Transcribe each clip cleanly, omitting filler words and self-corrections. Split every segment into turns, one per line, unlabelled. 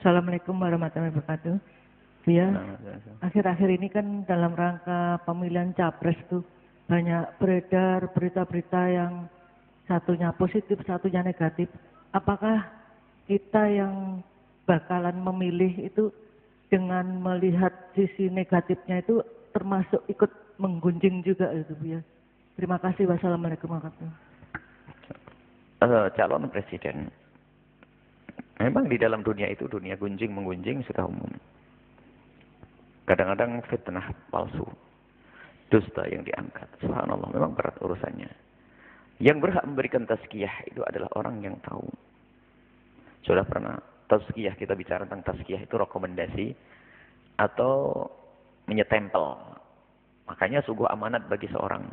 Assalamualaikum warahmatullahi wabarakatuh. Ya, akhir-akhir ini kan dalam rangka pemilihan capres tuh banyak beredar berita-berita yang satunya positif, satunya negatif. Apakah kita yang bakalan memilih itu dengan melihat sisi negatifnya itu termasuk ikut menggunjing juga itu ya? Terima kasih. Wassalamualaikum warahmatullahi wabarakatuh.
Calon presiden. Memang di dalam dunia itu, dunia gunjing-menggunjing sudah umum. Kadang-kadang fitnah palsu. Dusta yang diangkat. Subhanallah, memang berat urusannya. Yang berhak memberikan tazkiyah itu adalah orang yang tahu. Sudah pernah tazkiyah, kita bicara tentang tazkiyah itu rekomendasi atau menyetempel. Makanya sungguh amanat bagi seorang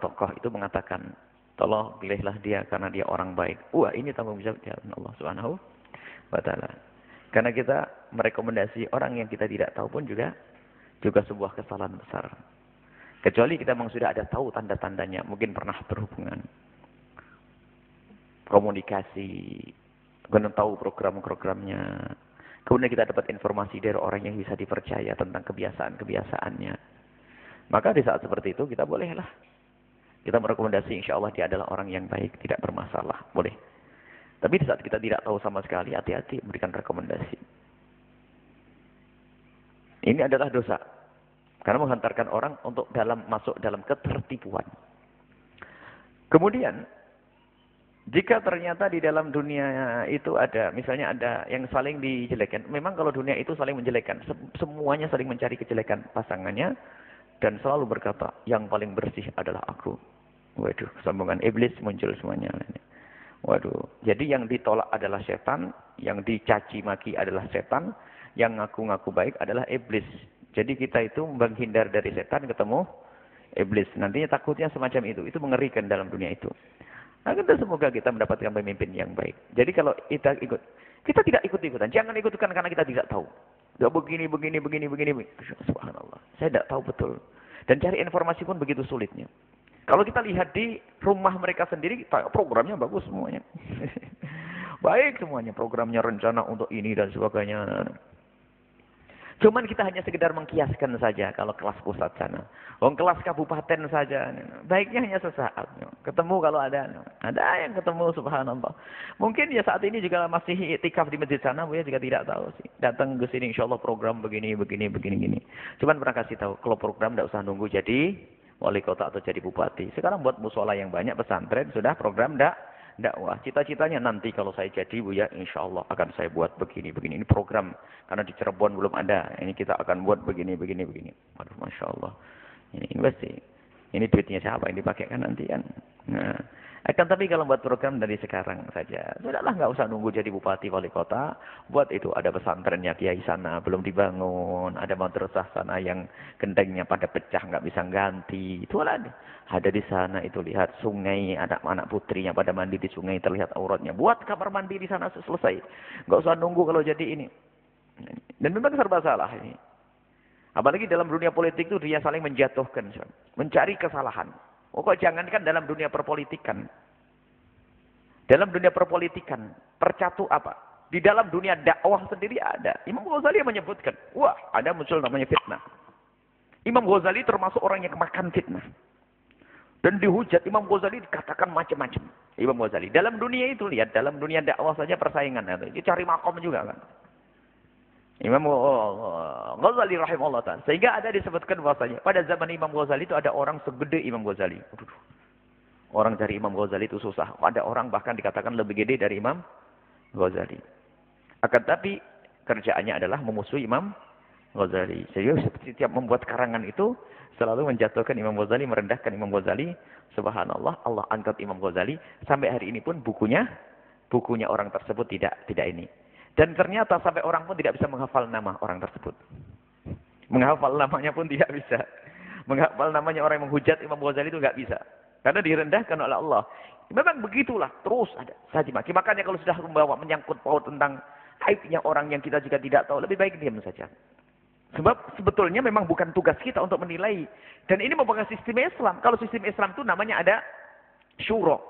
tokoh itu mengatakan, tolong pilihlah dia karena dia orang baik. Wah, ini tanggung jawab Allah Subhanahu wa taala. Karena kita merekomendasi orang yang kita tidak tahu pun juga sebuah kesalahan besar. Kecuali kita memang sudah ada tahu tanda-tandanya, mungkin pernah berhubungan, komunikasi, kemudian tahu program-programnya. Kemudian kita dapat informasi dari orang yang bisa dipercaya tentang kebiasaan-kebiasaannya. Maka di saat seperti itu kita bolehlah. Kita merekomendasi insya Allah dia adalah orang yang baik, tidak bermasalah. Boleh. Tapi di saat kita tidak tahu sama sekali, hati-hati berikan rekomendasi. Ini adalah dosa. Karena menghantarkan orang untuk masuk dalam ketertipuan. Kemudian, jika ternyata di dalam dunia itu ada, misalnya ada yang saling dijelekan. Memang kalau dunia itu saling menjelekan. Semuanya saling mencari kejelekan pasangannya. Dan selalu berkata, yang paling bersih adalah aku. Waduh, sambungan iblis muncul semuanya. Waduh, jadi yang ditolak adalah setan, yang dicaci maki adalah setan, yang ngaku-ngaku baik adalah iblis. Jadi kita itu menghindar dari setan ketemu iblis. Nantinya takutnya semacam itu mengerikan dalam dunia itu. Nah, semoga kita mendapatkan pemimpin yang baik. Jadi kalau kita tidak ikut-ikutan. Jangan ikutkan karena kita tidak tahu. Gak begini. Subhanallah. Saya tidak tahu betul. Dan cari informasi pun begitu sulitnya. Kalau kita lihat di rumah mereka sendiri, programnya bagus semuanya. Baik semuanya. Programnya rencana untuk ini dan sebagainya. Cuman kita hanya sekedar mengkiaskan saja kalau kelas pusat sana. Kelas kabupaten saja. Baiknya hanya sesaat. Ketemu kalau ada yang ketemu subhanallah. Mungkin ya saat ini juga masih iktikaf di masjid sana, Bu ya juga tidak tahu sih. Datang ke sini insyaallah program begini. Cuman pernah kasih tahu kalau program tidak usah nunggu jadi wali kota atau jadi bupati. Sekarang buat musola yang banyak pesantren sudah program dakwah. Cita-citanya nanti kalau saya jadi Bu ya, insya Allah akan saya buat begini. Ini program. Karena di Cirebon belum ada. Ini kita akan buat begini. Waduh, Masya Allah. Ini investasi. Ini duitnya siapa? Ini dipakai kan nanti kan. Nah, tapi kalau buat program dari sekarang saja. Sudahlah, nggak usah nunggu jadi bupati, wali kota. Buat itu ada pesantrennya kiai sana belum dibangun. Ada madrasah sana yang gentengnya pada pecah nggak bisa ganti. Itu ada di sana itu lihat sungai, anak putrinya pada mandi di sungai terlihat auratnya. Buat kamar mandi di sana selesai. Nggak usah nunggu kalau jadi ini. Dan memang serba salah ini. Apalagi dalam dunia politik itu dia saling menjatuhkan, mencari kesalahan. Kok jangankan dalam dunia perpolitikan. Dalam dunia perpolitikan, percatu apa? Di dalam dunia dakwah sendiri ada. Imam Ghazali menyebutkan, wah ada muncul namanya fitnah. Imam Ghazali termasuk orang yang makan fitnah. Dan dihujat Imam Ghazali dikatakan macam-macam. Imam Ghazali. Dalam dunia itu lihat, dalam dunia dakwah saja persaingan. Dia cari makom juga kan. Imam Ghazali rahimahullah ta'ala. Sehingga ada disebutkan bahwasanya pada zaman Imam Ghazali itu ada orang segede Imam Ghazali. Orang dari Imam Ghazali itu susah. Ada orang bahkan dikatakan lebih gede dari Imam Ghazali. Akan tapi kerjaannya adalah memusuhi Imam Ghazali. Sehingga setiap membuat karangan itu selalu menjatuhkan Imam Ghazali, merendahkan Imam Ghazali. Subhanallah, Allah angkat Imam Ghazali. Sampai hari ini pun bukunya orang tersebut tidak ini. Dan ternyata sampai orang pun tidak bisa menghafal nama orang tersebut. Menghafal namanya pun tidak bisa. Menghafal namanya orang yang menghujat Imam Ghazali itu nggak bisa. Karena direndahkan oleh Allah. Memang begitulah. Terus ada saja maki. Makanya kalau sudah membawa menyangkut paut tentang aibnya orang yang kita juga tidak tahu, lebih baik diam saja. Sebab sebetulnya memang bukan tugas kita untuk menilai. Dan ini merupakan sistem Islam. Kalau sistem Islam itu namanya ada syuro.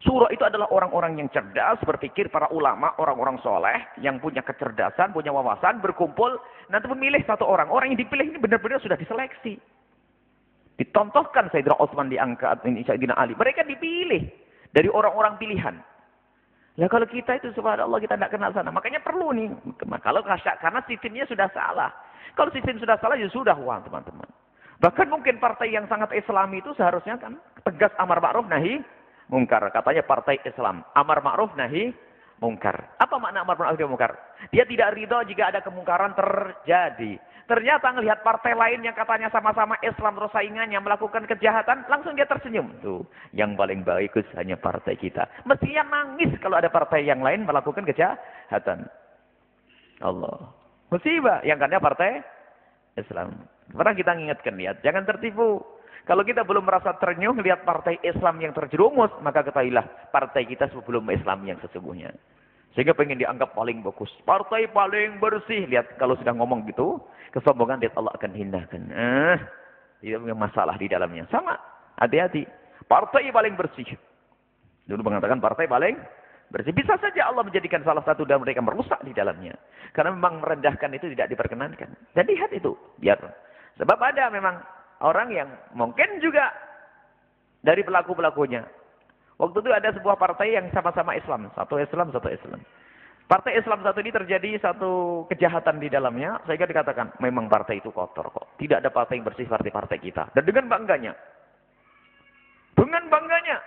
Syura itu adalah orang-orang yang cerdas, berpikir, para ulama, orang-orang soleh, yang punya kecerdasan, punya wawasan, berkumpul, nanti memilih satu orang. Orang yang dipilih ini benar-benar sudah diseleksi. Dicontohkan Sayyidina Utsman diangkat, Sayyidina Ali. Mereka dipilih dari orang-orang pilihan. Ya kalau kita itu subhanallah kita tidak kenal sana. Makanya perlu nih. Kalau karena sistemnya sudah salah. Kalau sistem sudah salah ya sudah wah teman-teman. Bahkan mungkin partai yang sangat Islami itu seharusnya kan tegas amar ma'ruf nahi mungkar. Katanya partai Islam. Amar ma'ruf nahi mungkar. Apa makna amar ma'ruf nahi mungkar? Dia tidak ridho jika ada kemungkaran terjadi. Ternyata ngelihat partai lain yang katanya sama-sama Islam terus saingannya melakukan kejahatan, langsung dia tersenyum. Tuh, yang paling bagus hanya partai kita. Mestinya nangis kalau ada partai yang lain melakukan kejahatan. Allah. Musibah yang karena partai Islam. Pernah kita ingatkan, lihat, jangan tertipu. Kalau kita belum merasa ternyuh lihat partai Islam yang terjerumus, maka ketahuilah partai kita sebelum Islam yang sesungguhnya. Sehingga pengen dianggap paling bagus. Partai paling bersih. Lihat, kalau sudah ngomong gitu, kesombongan lihat Allah akan hinakan. Itu masalah di dalamnya. Sama, hati-hati. Partai paling bersih. Dulu mengatakan partai paling bersih. Bisa saja Allah menjadikan salah satu dan mereka merusak di dalamnya. Karena memang merendahkan itu tidak diperkenankan. Dan lihat itu. Biar. Sebab ada memang orang yang mungkin juga dari pelaku-pelakunya. Waktu itu ada sebuah partai yang sama-sama Islam. Satu Islam, satu Islam. Partai Islam satu ini terjadi satu kejahatan di dalamnya. Sehingga dikatakan, memang partai itu kotor kok. Tidak ada partai yang bersih seperti partai kita. Dan dengan bangganya. Dengan bangganya.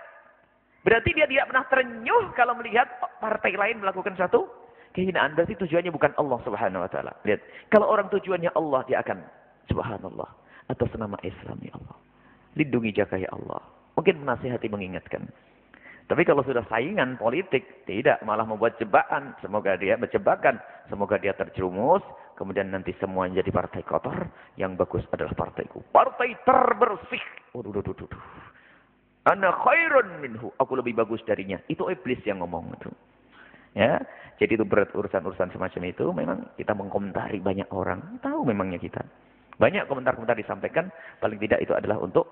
Berarti dia tidak pernah terenyuh kalau melihat partai lain melakukan satu kehinaan. Berarti tujuannya bukan Allah subhanahu wa ta'ala. Lihat. Kalau orang tujuannya Allah, dia akan subhanallah. Atas nama Islam ya Allah. Lindungi jaga ya Allah. Mungkin menasihati mengingatkan. Tapi kalau sudah saingan politik, tidak, malah membuat jebakan. Semoga dia berjebakan, semoga dia terjerumus, kemudian nanti semua jadi partai kotor, yang bagus adalah partaiku. Partai terbersih. Ana khairun minhu, aku lebih bagus darinya. Itu iblis yang ngomong itu. Ya, jadi itu berat urusan-urusan semacam itu. Memang kita mengkomentari banyak orang, tahu memangnya kita. Banyak komentar-komentar disampaikan, paling tidak itu adalah untuk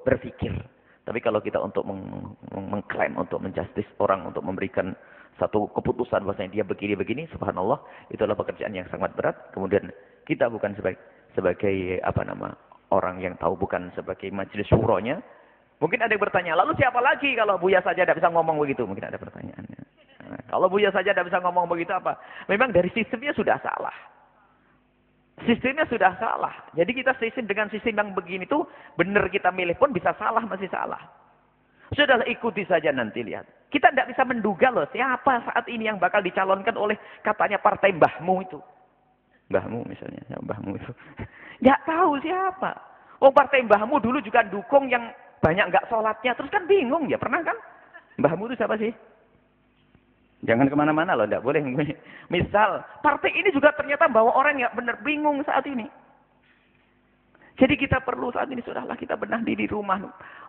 berpikir. Tapi kalau kita untuk mengklaim, untuk menjustis orang, untuk memberikan satu keputusan bahwasanya dia begini-begini, subhanallah, itu adalah pekerjaan yang sangat berat. Kemudian kita bukan sebagai orang yang tahu, bukan sebagai majelis syuronya. Mungkin ada yang bertanya, lalu siapa lagi kalau Buya saja tidak bisa ngomong begitu? Mungkin ada pertanyaannya. Nah, kalau Buya saja tidak bisa ngomong begitu apa? Memang dari sistemnya sudah salah. Sistemnya sudah salah. Jadi kita sistem dengan sistem yang begini tuh benar kita milih pun bisa salah, masih salah. Sudahlah ikuti saja nanti lihat. Kita tidak bisa menduga loh siapa saat ini yang bakal dicalonkan oleh katanya partai mbahmu itu. Mbahmu misalnya, ya, mbahmu itu. Nggak tahu siapa. Oh partai mbahmu dulu juga dukung yang banyak nggak sholatnya. Terus kan bingung ya, pernah kan? Mbahmu itu siapa sih? Jangan kemana-mana loh, tidak boleh. Misal, partai ini juga ternyata bawa orang yang benar bingung saat ini. Jadi kita perlu saat ini, sudahlah kita benahi di rumah.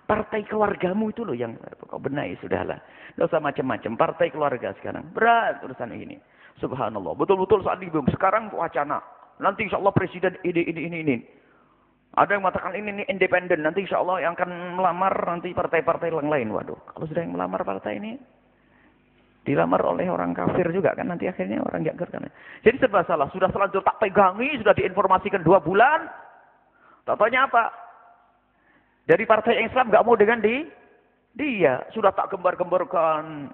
Partai keluargamu itu loh yang kau benahi, sudahlah. Tidak usah macam-macam, partai keluarga sekarang. Berat urusan ini. Subhanallah, betul-betul saat ini, sekarang wacana. Nanti insya Allah presiden ini. Ada yang mengatakan ini independen, nanti insya Allah yang akan melamar nanti partai-partai yang lain. Waduh, kalau sudah yang melamar partai ini, dilamar oleh orang kafir juga kan nanti akhirnya orang kafir kan. Jadi serba salah. Sudah selanjutnya tak pegangi, sudah diinformasikan 2 bulan. Tatanya apa? Dari partai Islam nggak mau dengan dia. Sudah tak gembar-gemborkan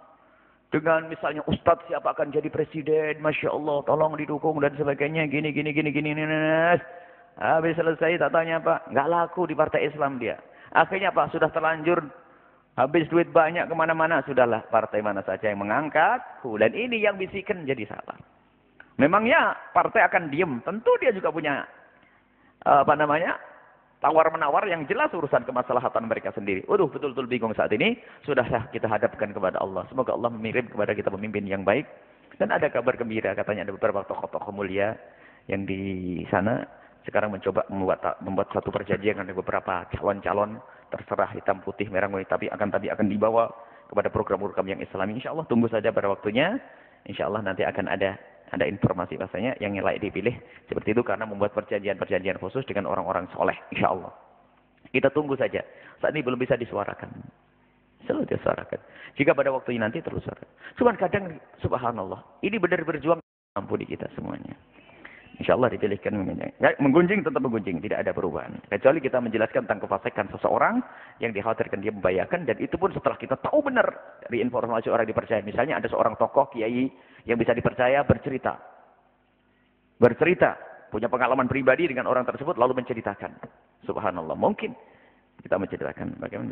dengan misalnya Ustadz siapa akan jadi presiden. Masya Allah, tolong didukung dan sebagainya. Gini. Habis selesai tak tanya apa? Nggak laku di partai Islam dia. Akhirnya apa? Sudah terlanjur. Habis duit banyak kemana-mana, sudahlah partai mana saja yang mengangkat. Dan ini yang bisikan jadi salah. Memangnya partai akan diem. Tentu dia juga punya tawar-menawar yang jelas urusan kemaslahatan mereka sendiri. Waduh, betul-betul bingung saat ini. Sudah kita hadapkan kepada Allah. Semoga Allah mengirim kepada kita pemimpin yang baik. Dan ada kabar gembira, katanya ada beberapa tokoh-tokoh mulia yang di sana sekarang mencoba membuat satu perjanjian dengan beberapa calon-calon. Terserah hitam putih merah kuning, tapi akan dibawa kepada program-program yang Islami. Insya Allah tunggu saja pada waktunya. Insya Allah nanti akan ada informasi bahasanya yang layak dipilih seperti itu karena membuat perjanjian khusus dengan orang-orang soleh. Insya Allah kita tunggu saja. Saat ini belum bisa disuarakan. Selalu dia suarakan. Jika pada waktunya nanti terus suarakan. Cuman kadang, subhanallah, ini benar berjuang, ampuni kita semuanya. Insya Allah dipilihkan menggunjing tetap menggunjing, tidak ada perubahan. Kecuali kita menjelaskan tentang kefasikan seseorang yang dikhawatirkan dia membahayakan, dan itu pun setelah kita tahu benar dari informasi orang dipercaya. Misalnya ada seorang tokoh kiai yang bisa dipercaya bercerita, punya pengalaman pribadi dengan orang tersebut lalu menceritakan. Subhanallah, mungkin kita menceritakan bagaimana.